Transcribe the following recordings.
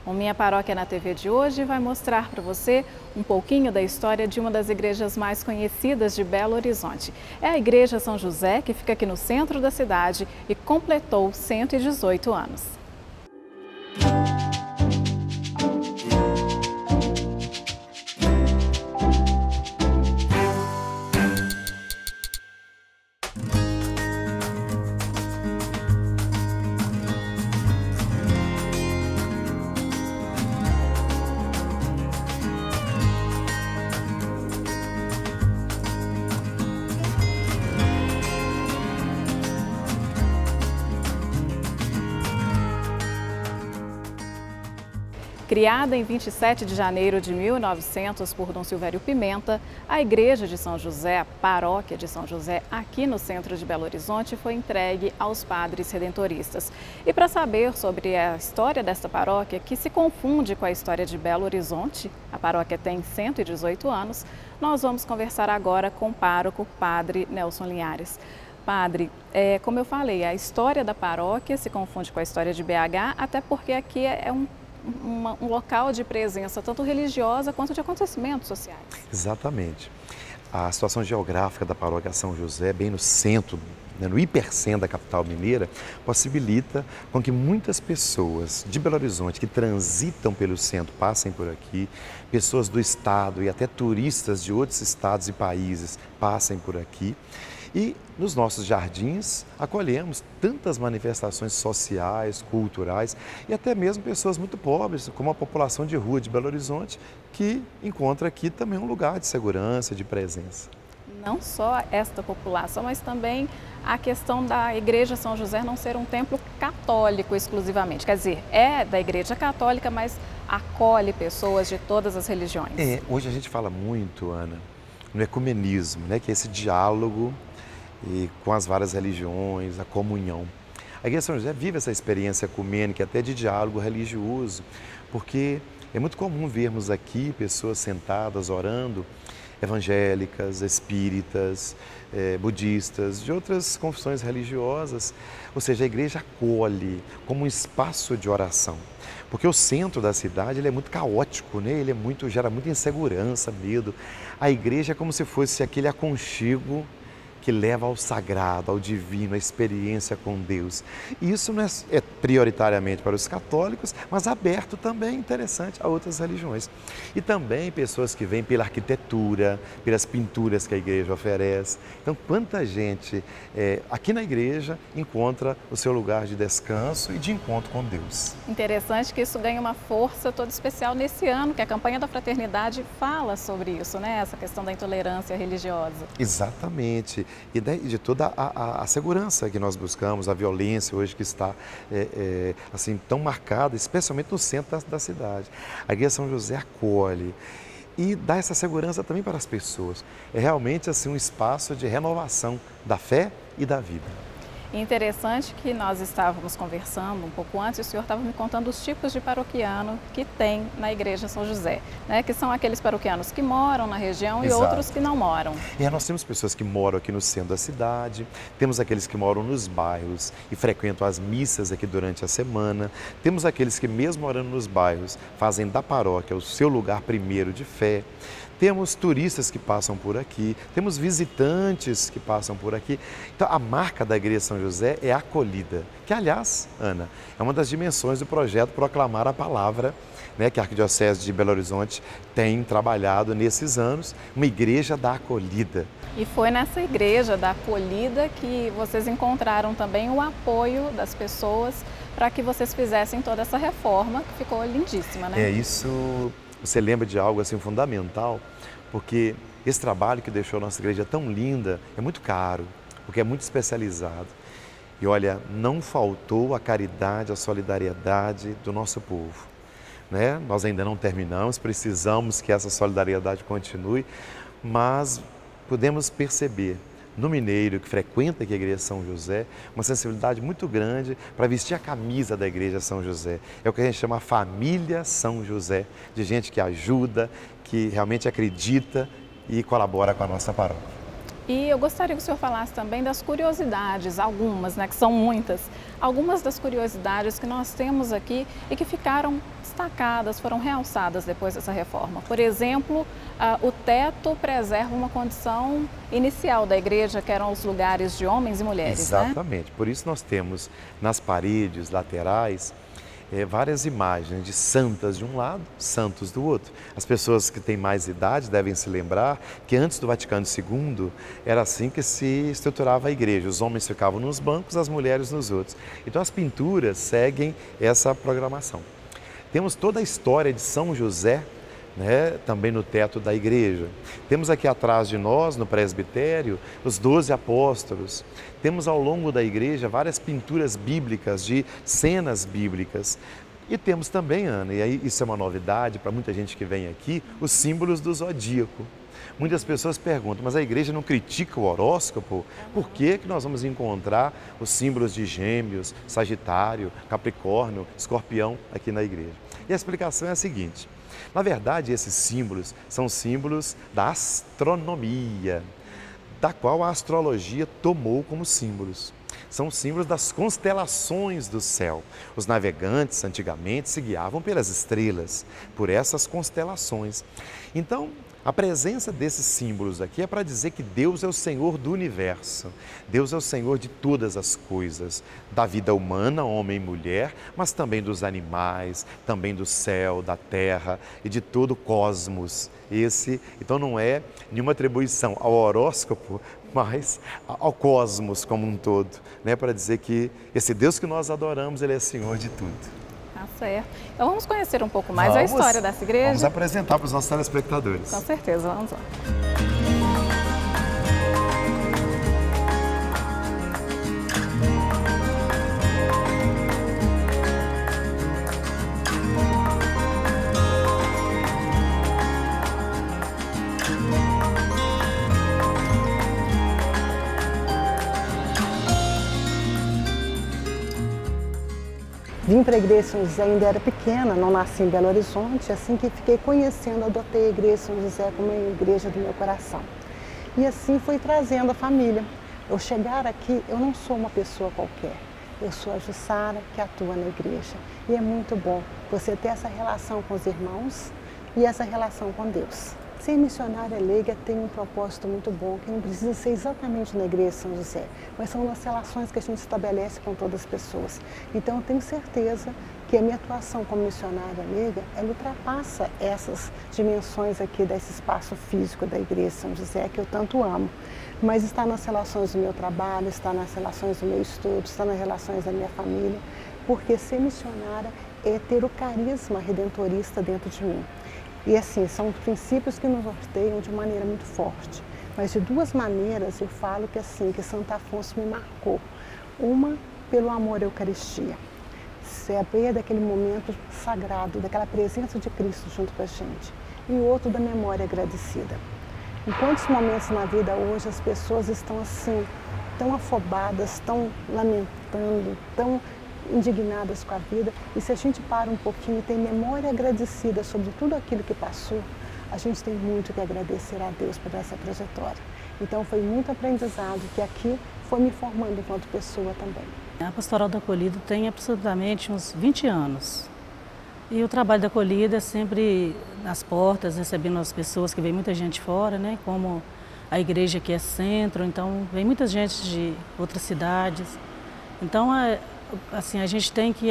O Minha Paróquia na TV de hoje vai mostrar para você um pouquinho da história de uma das igrejas mais conhecidas de Belo Horizonte. É a Igreja São José, que fica aqui no centro da cidade e completou 118 anos. Criada em 27 de janeiro de 1900 por Dom Silvério Pimenta, a Igreja de São José, a Paróquia de São José, aqui no centro de Belo Horizonte, foi entregue aos padres redentoristas. E para saber sobre a história desta paróquia, que se confunde com a história de Belo Horizonte, a paróquia tem 118 anos, nós vamos conversar agora com o pároco, Padre Nelson Linhares. Padre, como eu falei, a história da paróquia se confunde com a história de BH, até porque aqui é um local de presença tanto religiosa quanto de acontecimentos sociais. Exatamente. A situação geográfica da paróquia São José, bem no centro, no hipercentro da capital mineira, possibilita com que muitas pessoas de Belo Horizonte que transitam pelo centro passem por aqui, pessoas do estado e até turistas de outros estados e países passem por aqui. E nos nossos jardins acolhemos tantas manifestações sociais, culturais e até mesmo pessoas muito pobres, como a população de rua de Belo Horizonte, que encontra aqui também um lugar de segurança, de presença. Não só esta população, mas também a questão da Igreja São José não ser um templo católico exclusivamente. Quer dizer, é da Igreja Católica, mas acolhe pessoas de todas as religiões. Hoje a gente fala muito, Ana, no ecumenismo, que é esse diálogo com as várias religiões, a comunhão. A Igreja São José vive essa experiência ecumênica, até de diálogo religioso, porque é muito comum vermos aqui pessoas sentadas orando, evangélicas, espíritas, budistas, de outras confissões religiosas. Ou seja, a igreja acolhe como um espaço de oração. Porque o centro da cidade ele é muito caótico, ele gera muita insegurança, medo. A igreja é como se fosse aquele aconchego que leva ao sagrado, ao divino, à experiência com Deus. E isso não é prioritariamente para os católicos, mas aberto também, interessante, a outras religiões. E também pessoas que vêm pela arquitetura, pelas pinturas que a igreja oferece. Então, quanta gente aqui na igreja encontra o seu lugar de descanso e de encontro com Deus. Interessante que isso ganha uma força toda especial nesse ano, que a campanha da fraternidade fala sobre isso, essa questão da intolerância religiosa. Exatamente. E de toda a segurança que nós buscamos, a violência hoje que está assim tão marcada, especialmente no centro da cidade. A Igreja São José acolhe e dá essa segurança também para as pessoas. É realmente assim um espaço de renovação da fé e da vida. Interessante que nós estávamos conversando um pouco antes, o senhor estava me contando os tipos de paroquiano que tem na Igreja São José, que são aqueles paroquianos que moram na região. Exato. E outros que não moram. Nós temos pessoas que moram aqui no centro da cidade, temos aqueles que moram nos bairros e frequentam as missas aqui durante a semana, temos aqueles que mesmo morando nos bairros fazem da paróquia o seu lugar primeiro de fé. Temos turistas que passam por aqui, temos visitantes que passam por aqui. Então, a marca da Igreja São José é a acolhida, que, aliás, Ana, é uma das dimensões do projeto Proclamar a Palavra, que a Arquidiocese de Belo Horizonte tem trabalhado nesses anos, uma igreja da acolhida. E foi nessa igreja da acolhida que vocês encontraram também o apoio das pessoas para que vocês fizessem toda essa reforma, que ficou lindíssima, Isso... Você lembra de algo assim fundamental, porque esse trabalho que deixou a nossa igreja tão linda é muito caro, porque é muito especializado. E olha, não faltou a caridade, a solidariedade do nosso povo. Nós ainda não terminamos, precisamos que essa solidariedade continue, mas podemos perceber no mineiro que frequenta aqui a Igreja São José, uma sensibilidade muito grande para vestir a camisa da Igreja São José. É o que a gente chama a família São José, de gente que ajuda, que realmente acredita e colabora com a nossa paróquia. E eu gostaria que o senhor falasse também das curiosidades, algumas, né, que são muitas, algumas das curiosidades que nós temos aqui e que ficaram destacadas, foram realçadas depois dessa reforma. Por exemplo, o teto preserva uma condição inicial da igreja, que eram os lugares de homens e mulheres, Exatamente. né? Por isso nós temos nas paredes laterais várias imagens de santas de um lado, santos do outro. As pessoas que têm mais idade devem se lembrar que antes do Vaticano II era assim que se estruturava a igreja. Os homens ficavam nos bancos, as mulheres nos outros. Então as pinturas seguem essa programação. Temos toda a história de São José, né, também no teto da igreja. Temos aqui atrás de nós, no presbitério, os 12 apóstolos. Temos ao longo da igreja várias pinturas bíblicas, de cenas bíblicas. E temos também, Ana, e aí isso é uma novidade para muita gente que vem aqui, os símbolos do zodíaco. Muitas pessoas perguntam, mas a igreja não critica o horóscopo? Por que nós vamos encontrar os símbolos de Gêmeos, Sagitário, Capricórnio, Escorpião aqui na igreja? E a explicação é a seguinte: na verdade, esses símbolos são símbolos da astronomia, da qual a astrologia tomou como símbolos. São símbolos das constelações do céu. Os navegantes, antigamente, se guiavam pelas estrelas, por essas constelações. Então, a presença desses símbolos aqui é para dizer que Deus é o Senhor do universo. Deus é o Senhor de todas as coisas, da vida humana, homem e mulher, mas também dos animais, também do céu, da terra e de todo o cosmos. Então não é nenhuma atribuição ao horóscopo, mas ao cosmos como um todo, né? Para dizer que esse Deus que nós adoramos, Ele é Senhor de tudo. Tá certo. Então vamos conhecer um pouco mais a história dessa igreja? Vamos apresentar para os nossos telespectadores. Com certeza, vamos lá. Vim para a igreja São José, ainda era pequena, não nasci em Belo Horizonte, assim que fiquei conhecendo, adotei a igreja São José como a igreja do meu coração. E assim fui trazendo a família. Eu chegar aqui, eu não sou uma pessoa qualquer, eu sou a Jussara que atua na igreja. E é muito bom você ter essa relação com os irmãos e essa relação com Deus. Ser missionária leiga tem um propósito muito bom, que não precisa ser exatamente na igreja São José, mas são nas relações que a gente estabelece com todas as pessoas. Então eu tenho certeza que a minha atuação como missionária leiga, ela ultrapassa essas dimensões aqui desse espaço físico da igreja São José, que eu tanto amo. Mas está nas relações do meu trabalho, está nas relações do meu estudo, está nas relações da minha família, porque ser missionária é ter o carisma redentorista dentro de mim. E assim, são princípios que nos norteiam de maneira muito forte. Mas de duas maneiras eu falo que assim, que Santo Afonso me marcou. Uma, pelo amor à Eucaristia. Saber daquele momento sagrado, daquela presença de Cristo junto com a gente. E o outro, da memória agradecida. Em quantos momentos na vida hoje as pessoas estão assim, tão afobadas, tão lamentando, tão indignadas com a vida, e se a gente para um pouquinho e tem memória agradecida sobre tudo aquilo que passou, a gente tem muito que agradecer a Deus por essa trajetória. Então foi muito aprendizado que aqui foi me formando enquanto pessoa também. A Pastoral da Acolhida tem aproximadamente uns 20 anos. E o trabalho da acolhida é sempre nas portas, recebendo as pessoas, que vem muita gente fora, né? Como a igreja aqui é centro, então vem muita gente de outras cidades. Então, assim, a gente tem que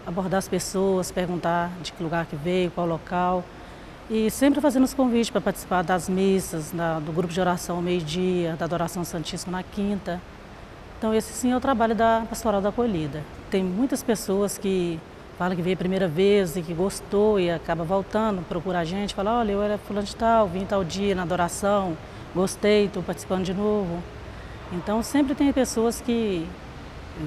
abordar as pessoas, perguntar de que lugar que veio, qual local. E sempre fazendo os convites para participar das missas, do grupo de oração ao meio-dia, da adoração santíssima na quinta. Então esse sim é o trabalho da Pastoral da Acolhida. Tem muitas pessoas que falam que veio a primeira vez e que gostou e acaba voltando, procura a gente, fala, olha, eu era fulano de tal, vim tal dia na adoração, gostei, estou participando de novo. Então sempre tem pessoas que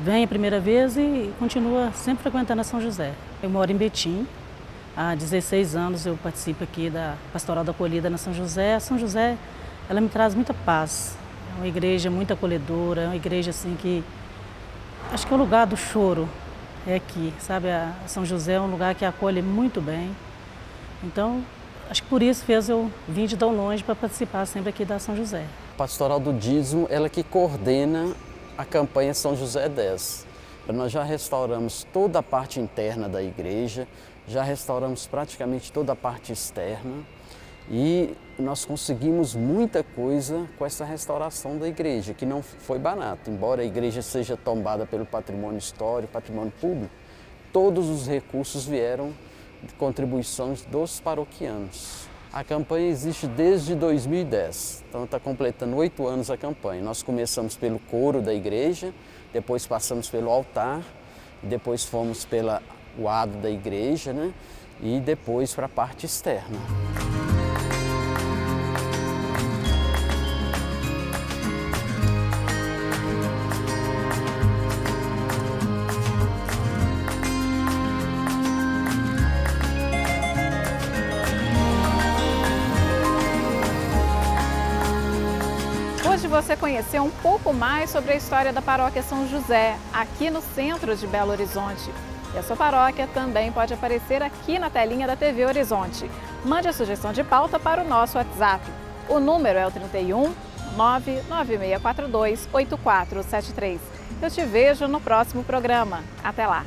vêm a primeira vez e continua sempre frequentando a São José. Eu moro em Betim, há 16 anos eu participo aqui da Pastoral da Acolhida na São José. A São José, ela me traz muita paz, é uma igreja muito acolhedora, é uma igreja assim que, acho que é o lugar do choro, é aqui, sabe? A São José é um lugar que acolhe muito bem, então acho que por isso fez eu vir de tão longe para participar sempre aqui da São José. Pastoral do Dízimo, ela que coordena a campanha São José 10. Nós já restauramos toda a parte interna da igreja, já restauramos praticamente toda a parte externa e nós conseguimos muita coisa com essa restauração da igreja, que não foi barato. Embora a igreja seja tombada pelo patrimônio histórico, patrimônio público, todos os recursos vieram de contribuições dos paroquianos. A campanha existe desde 2010, então está completando 8 anos a campanha. Nós começamos pelo coro da igreja, depois passamos pelo altar, depois fomos pelo adro da igreja, né? E depois para a parte externa. Hoje você conheceu um pouco mais sobre a história da Paróquia São José, aqui no centro de Belo Horizonte. E a sua paróquia também pode aparecer aqui na telinha da TV Horizonte. Mande a sugestão de pauta para o nosso WhatsApp. O número é o 31 99642 8473. Eu te vejo no próximo programa. Até lá!